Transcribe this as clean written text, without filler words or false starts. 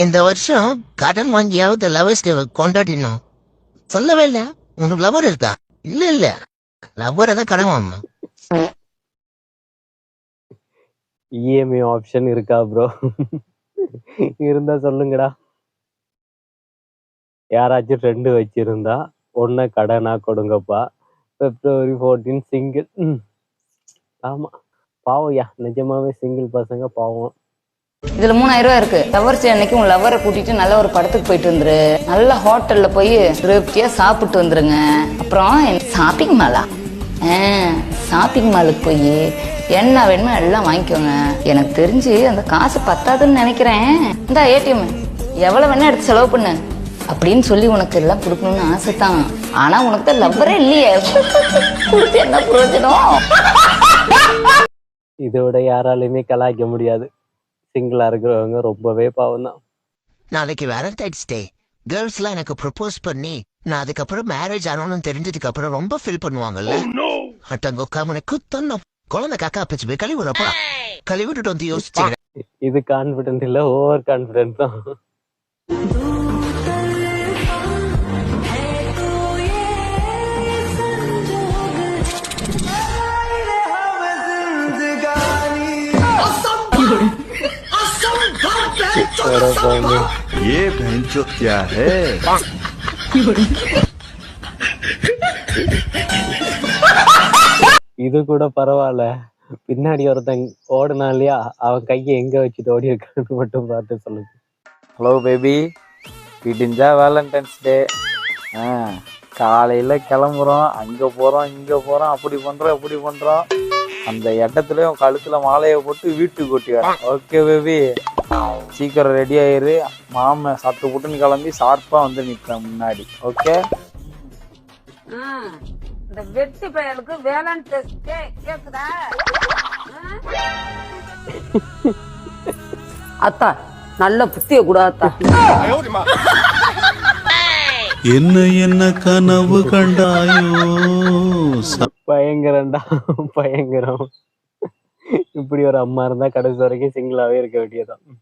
இந்த வருஷம் கடன் வாங்கியாவது லவர்ஸ் டே கொண்டாடினோம். சொல்லவே இல்ல. உனக்கு லவர் இருக்கா? இல்ல இல்ல, லவ்வரை தான் கடன் வாங்கணும். இஎம்ஐ ஆப்ஷன் இருக்கா ப்ரோ? இருந்தா சொல்லுங்கடா. யாராச்சும் 2 வச்சிருந்தா ஒன்ன கடனா கொடுங்கப்பா. February 14 single. ஆமா, பாவம்யா, நிஜமாவே சிங்கிள் பசங்க பாவம். இதுல 3000 ரூபாய் இருக்கு. லவர்ஸ் டே அன்னைக்கு உங்க லவ்வரை கூட்டிட்டு நல்ல ஒரு படத்துக்கு போயிட்டு வந்துரு. நல்ல ஹோட்டல்ல போய் திருப்தியா சாப்பிட்டு வந்துருங்க. அப்புறம் ஷாப்பிங் மாலா, ஷாப்பிங் மாலுக்கு போய் என்ன வேணுமோ எல்லாம் வாங்கிக்கோங்க. எனக்கு தெரிஞ்சு அந்த காசு பத்தாதுன்னு நினைக்கிறேன். இந்த ஏடிஎம் எவ்வளவு வேணா எடுத்து செலவு பண்ணு அப்படின்னு சொல்லி உனக்கு எல்லாம் கொடுக்கணும்னு ஆசை தான். ஆனா உனக்கு தான் லவ்வரே இல்லையே, கொடுத்து என்ன பிரயோஜனம்? இதோட யாராலையுமே கலாய்க்க முடியாது. சிங்கிளா இருக்கிறவங்க ரொம்பவே பாவம் தான். நாளைக்கு வேலண்டைன்ஸ் டே. கேர்ள்ஸ் எல்லாம் எனக்கு ப்ரொபோஸ் பண்ணி நான் அதுக்கப்புறம் மேரேஜ் ஆனோன்னு தெரிஞ்சதுக்கு அப்புறம் ரொம்ப ஃபீல் பண்ணுவாங்கல்ல. அட்டங்க உட்காம குத்தம் குழந்தை காக்கா பிச்சு போய் கழிவுறப்பா கழிவிட்டு வந்து யோசிச்சேன். இது கான்பிடன்ட் இல்ல, ஓவர் கான்பிடன்ட் தான். ये भैंचो क्या है? இது கூட பரவாயில்ல. பின்னாடி ஒருத்தன் ஓடுனா இல்லையா, அவன் கையை எங்க வச்சுட்டு ஓடி இருக்கான்னு மட்டும் பார்த்து சொல்லுங்க. ஹலோ பேபி, விடிஞ்சா வேலண்டைன்ஸ் டே. காலையில் கிளம்புறோம், அங்கே போகிறோம் இங்கே போகிறோம், அப்படி பண்ணுறோம் இப்படி பண்ணுறோம். அந்த இடத்துலையும் கழுத்தில் மாலையை போட்டு வீட்டுக்கு கூட்டி வரேன். ஓகே பேபி, சீக்கிரம் ரெடி ஆயிரு. மாம சட்டு புட்டுன்னு கிளம்பி ஷார்ப்பாக வந்து நிற்பேன் முன்னாடி. ஓகே, இந்த வெட்டி பயலுக்கு வேலண்டைன்ஸ் டே கேக்குதா? அத்தா நல்ல புத்திய கூட அத்தா. என்ன என்ன கனவு கண்டாயோ? பயங்கரம்டா, பயங்கரம். இப்படி ஒரு அம்மா இருந்தா கடைசி வரைக்கும் சிங்கிளாவே இருக்க வேண்டியதான்.